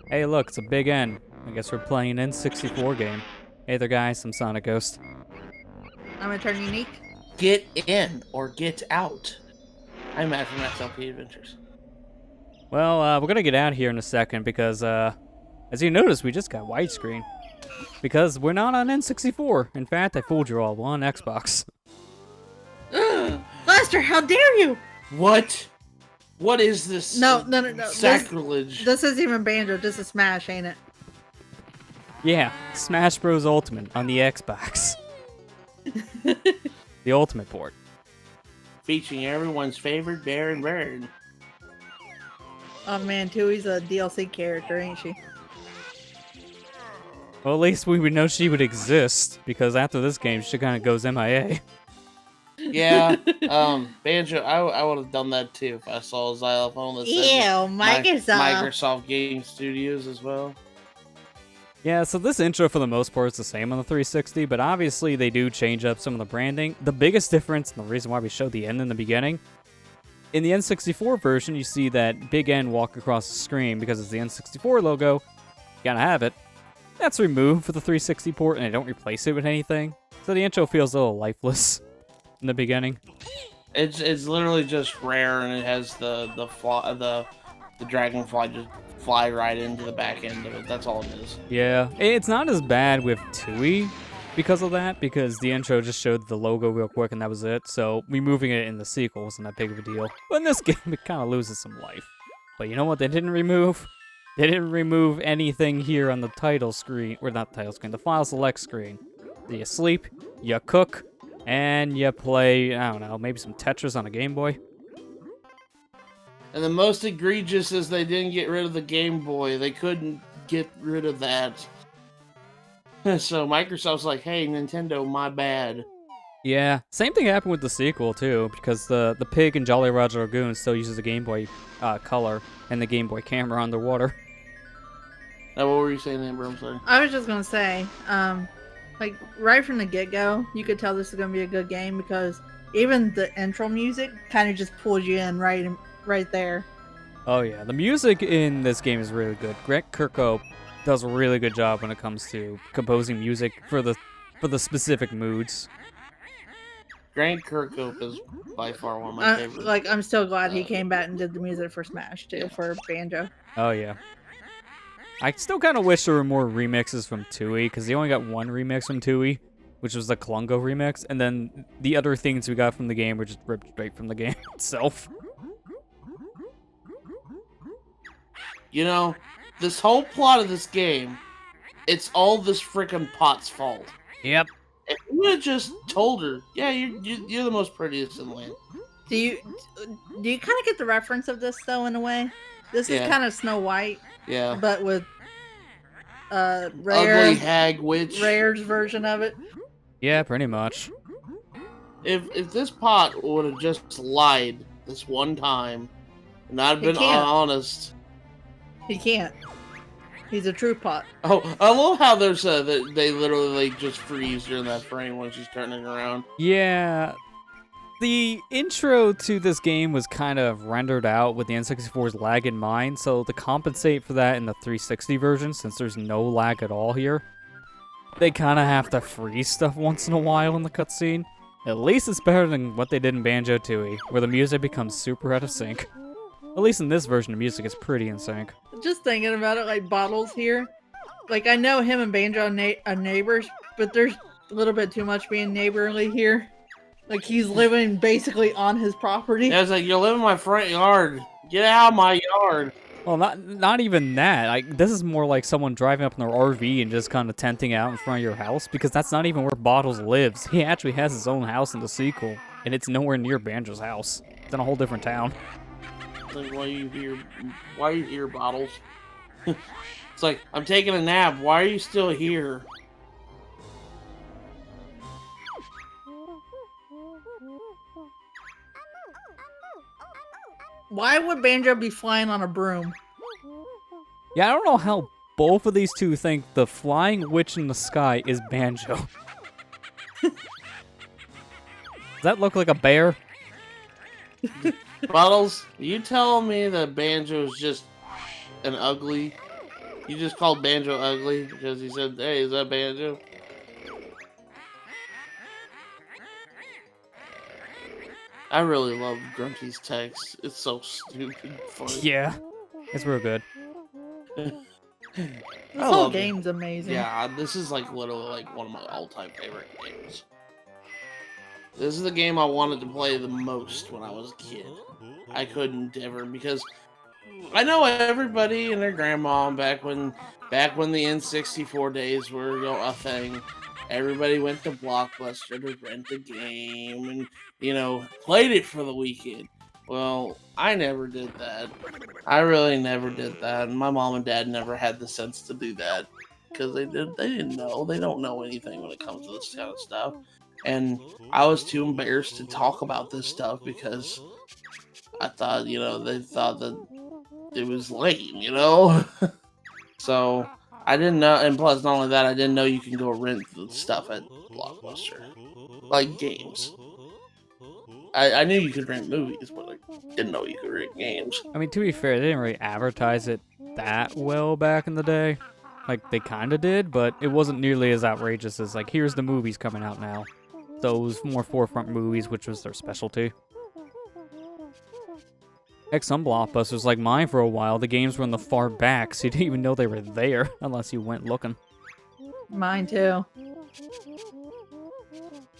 Hey, look, it's a big N. I guess we're playing an N64 game. Hey there, guys. I'm Sonic Ghost. I'm gonna turn unique. Get in or get out. I'm Matt from LPerLeague Adventures. Well, we're gonna get out here in a second because, as you notice, we just got widescreen. Because we're not on N64. In fact, I fooled you all. We're on Xbox. Lester, how dare you? What? What is this? No. Sacrilege. This isn't even Banjo. This is Smash, ain't it? Yeah, Smash Bros. Ultimate on the Xbox. The Ultimate port. Featuring everyone's favorite Baron Bird. Oh man, Tui's a DLC character, ain't she? Well, at least we would know she would exist, because after this game, she kind of goes MIA. Yeah, Banjo, I would have done that too if I saw a xylophone that said Microsoft Game Studios as well. Yeah, so this intro for the most part is the same on the 360, but obviously they do change up some of the branding. The biggest difference, and the reason why we showed the N in the beginning, in the N64 version, you see that big N walk across the screen because it's the N64 logo. You gotta have it. That's removed for the 360 port, and they don't replace it with anything. So the intro feels a little lifeless in the beginning. It's literally just rare, and it has the dragonfly just fly right into the back end of it. That's all it is. Yeah, it's not as bad with Tui because of that, because the intro just showed the logo real quick and that was it. So removing it in the sequel wasn't that big of a deal. But in this game, it kind of loses some life. But you know what they didn't remove? They didn't remove anything here on the title screen, or not title screen, the file select screen. You sleep, you cook, and you play, I don't know, maybe some Tetris on a Game Boy. And the most egregious is they didn't get rid of the Game Boy. They couldn't get rid of that. So Microsoft's like, hey, Nintendo, my bad. Yeah, same thing happened with the sequel, too, because the pig in Jolly Roger Lagoon still uses the Game Boy Color and the Game Boy camera underwater. Now, what were you saying, Amber? I'm sorry. I was just gonna say, like right from the get-go, you could tell this is gonna be a good game because even the intro music kind of just pulls you in right there. Oh yeah, the music in this game is really good. Greg Kirkhope does a really good job when it comes to composing music for the specific moods. Grant Kirkhope is by far one of my favorites. Like, I'm still glad he came back and did the music for Smash too, for Banjo. Oh yeah. I still kind of wish there were more remixes from Tui, because they only got one remix from Tui, which was the Klungo remix, and then the other things we got from the game were just ripped straight from the game itself. You know, this whole plot of this game, it's all this frickin' pot's fault. Yep. If you would have just told her, yeah, you're the most prettiest in the land. Do you kind of get the reference of this though in a way? This is kind of Snow White. Yeah. But with Ugly hag witch. Rare's version of it. Yeah, pretty much. If this pot would have just lied this one time and not been honest. He can't. He's a true pot. Oh, I love how there's they literally like just freeze during that frame when she's turning around. Yeah. The intro to this game was kind of rendered out with the N64's lag in mind, so to compensate for that in the 360 version, since there's no lag at all here, they kind of have to freeze stuff once in a while in the cutscene. At least it's better than what they did in Banjo-Tooie, where the music becomes super out of sync. At least in this version, the music is pretty in sync. Just thinking about it, like Bottles here, like I know him and Banjo are neighbors, but there's a little bit too much being neighborly here. Like, he's living basically on his property. Yeah, it's like, you're living in my front yard. Get out of my yard. Well, not even that. Like, this is more like someone driving up in their RV and just kind of tenting out in front of your house, because that's not even where Bottles lives. He actually has his own house in the sequel, and it's nowhere near Banjo's house. It's in a whole different town. Like, why are you here, Bottles? It's like, I'm taking a nap. Why are you still here? Why would Banjo be flying on a broom? Yeah, I don't know how both of these two think the flying witch in the sky is Banjo. Does that look like a bear? Bottles, you telling me that Banjo is just an ugly You just called Banjo ugly because he said, "Hey, is that Banjo?" I really love Grunty's text. It's so stupid funny. Yeah, it's real good. This I whole love it. game's amazing. Yeah, this is like literally like one of my all-time favorite games. This is the game I wanted to play the most when I was a kid. I couldn't ever because I know everybody and their grandma back when the N64 days were a thing. Everybody went to Blockbuster to rent the game and played it for the weekend. Well, I never did that. I really never did that. And my mom and dad never had the sense to do that because they didn't know. They don't know anything when it comes to this kind of stuff. And I was too embarrassed to talk about this stuff because I thought, they thought that it was lame, So I didn't know, and plus, not only that, I didn't know you can go rent the stuff at Blockbuster, like games. I knew you could rent movies, but I didn't know you could rent games. I mean, to be fair, they didn't really advertise it that well back in the day. Like, they kind of did, but it wasn't nearly as outrageous as, like, here's the movies coming out now. Those more forefront movies, which was their specialty. Heck, some blockbusters like mine for a while, the games were in the far back, so you didn't even know they were there unless you went looking. Mine too.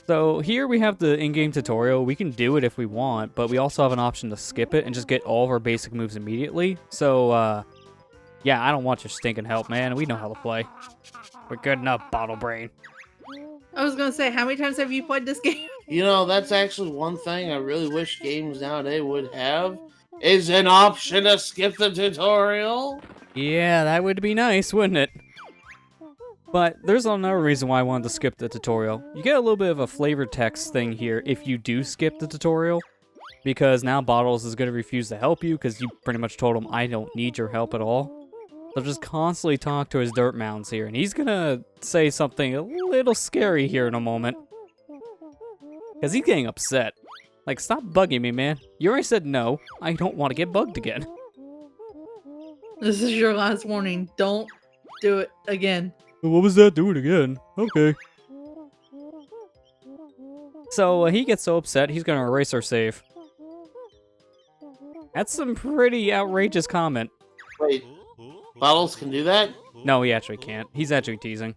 So here we have the in-game tutorial. We can do it if we want, but we also have an option to skip it and just get all of our basic moves immediately. So, yeah, I don't want your stinking help, man. We know how to play. We're good enough, Bottle Brain. I was gonna say, how many times have you played this game? That's actually one thing I really wish games nowadays would have, is an option to skip the tutorial. Yeah, that would be nice, wouldn't it? But there's another reason why I wanted to skip the tutorial. You get a little bit of a flavor text thing here if you do skip the tutorial, because now Bottles is going to refuse to help you because you pretty much told him, I don't need your help at all. So just constantly talk to his dirt mounds here, and he's going to say something a little scary here in a moment. Because he's getting upset. Like, stop bugging me, man. You already said no. I don't want to get bugged again. This is your last warning. Don't do it again. What was that? Do it again. Okay. So he gets so upset, he's going to erase our save. That's some pretty outrageous comment. Wait, Bottles can do that? No, he actually can't. He's actually teasing.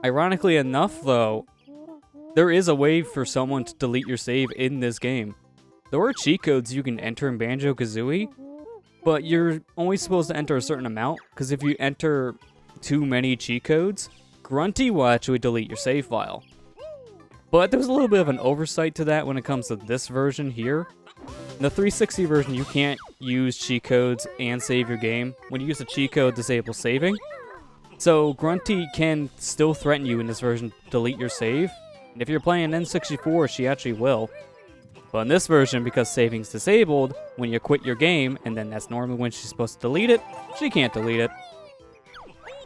Ironically enough, though, there is a way for someone to delete your save in this game. There are cheat codes you can enter in Banjo-Kazooie, but you're only supposed to enter a certain amount, because if you enter too many cheat codes, Grunty will actually delete your save file. But there's a little bit of an oversight to that when it comes to this version here. In the 360 version, you can't use cheat codes and save your game. When you use a cheat code, disable saving. So Grunty can still threaten you in this version to delete your save. And if you're playing N64, she actually will. But in this version, because saving's disabled, when you quit your game, and then that's normally when she's supposed to delete it, she can't delete it.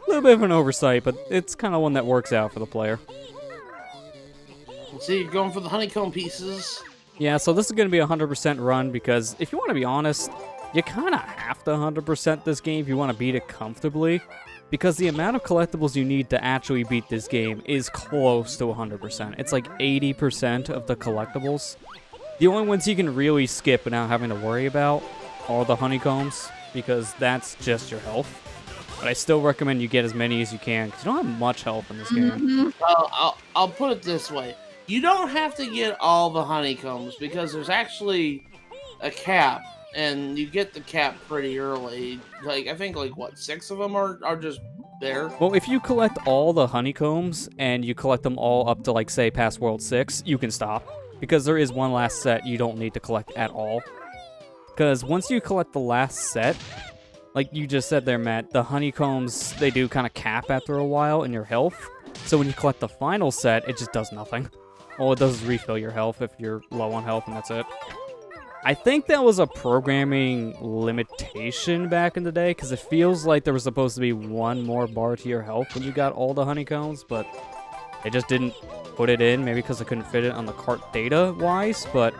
A little bit of an oversight, but it's kind of one that works out for the player. See, you're going for the honeycomb pieces. Yeah, so this is going to be a 100% run because if you want to be honest, you kind of have to 100% this game if you want to beat it comfortably. Because the amount of collectibles you need to actually beat this game is close to 100%. It's like 80% of the collectibles. The only ones you can really skip without having to worry about are the honeycombs, because that's just your health. But I still recommend you get as many as you can, because you don't have much health in this game. Well, I'll put it this way. You don't have to get all the honeycombs, because there's actually a cap, and you get the cap pretty early. Like, I think, like, what, 6 of them are just there? Well, if you collect all the honeycombs, and you collect them all up to, like, say, past World 6, you can stop. Because there is one last set you don't need to collect at all. Because once you collect the last set, like you just said there, Matt, the honeycombs, they do kind of cap after a while in your health. So when you collect the final set, it just does nothing. All it does is refill your health if you're low on health, and that's it. I think that was a programming limitation back in the day, because it feels like there was supposed to be one more bar to your health when you got all the honeycombs, but they just didn't put it in, maybe because I couldn't fit it on the cart data-wise, but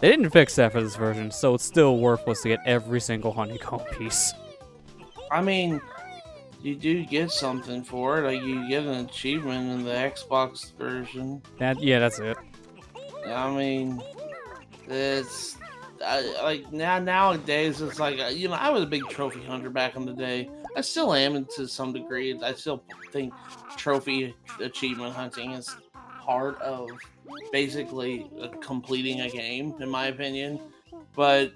they didn't fix that for this version, so it's still worthless to get every single honeycomb piece. I mean, you do get something for it. Like you get an achievement in the Xbox version. Yeah, that's it. I mean, like nowadays it's like I was a big trophy hunter back in the day. I still am to some degree. I still think trophy achievement hunting is part of basically completing a game, in my opinion. But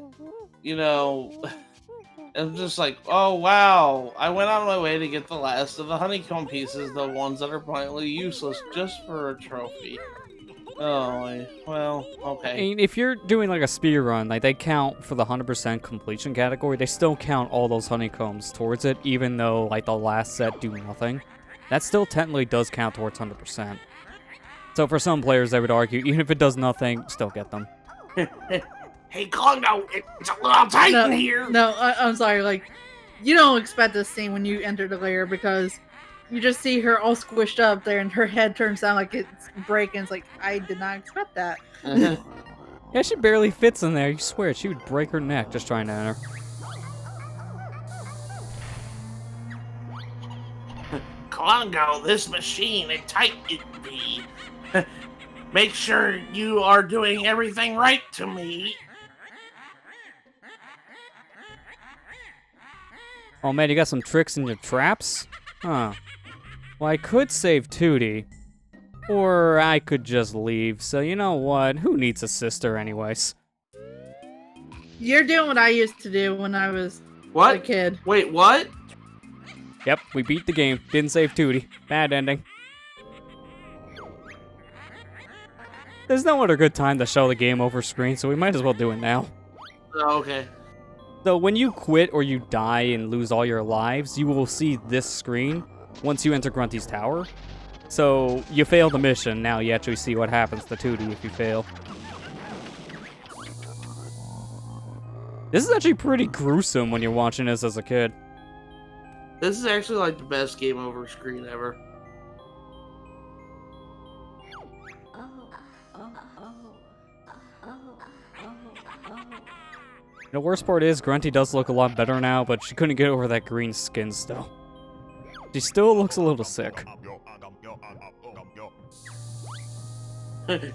it's just like, oh wow, I went out of my way to get the last of the honeycomb pieces, the ones that are pointlessly useless, just for a trophy. Oh, well, I okay. mean, if you're doing like a speed run, like they count for the 100% completion category, they still count all those honeycombs towards it, even though like the last set do nothing. That still technically does count towards 100%. So for some players, I would argue, even if it does nothing, still get them. Hey, Congo, it's a little tight in here. No, I'm sorry. Like, you don't expect this scene when you enter the lair because you just see her all squished up there, and her head turns down like it's breaking. It's like I did not expect that. Yeah, she barely fits in there. You swear, she would break her neck just trying to enter. Congo, this machine, it tight it be. Make sure you are doing everything right to me. Oh man, you got some tricks in your traps? Huh. Well, I could save Tootie. Or I could just leave. So you know what? Who needs a sister anyways? You're doing what I used to do when I was a kid. Wait, what? Yep, we beat the game. Didn't save Tootie. Bad ending. There's no other good time to show the game over screen, so we might as well do it now. Oh, okay. So when you quit or you die and lose all your lives, you will see this screen once you enter Grunty's tower. So you fail the mission, now you actually see what happens to Tootie if you fail. This is actually pretty gruesome when you're watching this as a kid. This is actually like the best game over screen ever. The worst part is, Grunty does look a lot better now, but she couldn't get over that green skin still. She still looks a little sick.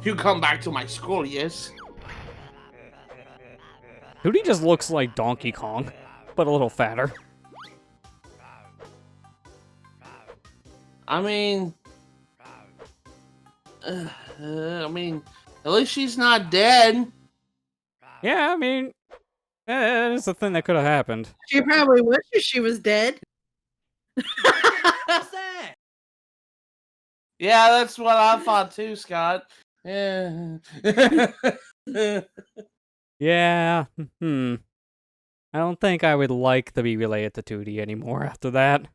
You come back to my school, yes? Tootie just looks like Donkey Kong, but a little fatter. I mean, at least she's not dead. Yeah, I mean, it's a thing that could have happened. She probably wishes she was dead. Yeah, that's what I thought too, Scott. Yeah. Yeah, I don't think I would like to be related to Tootie anymore after that.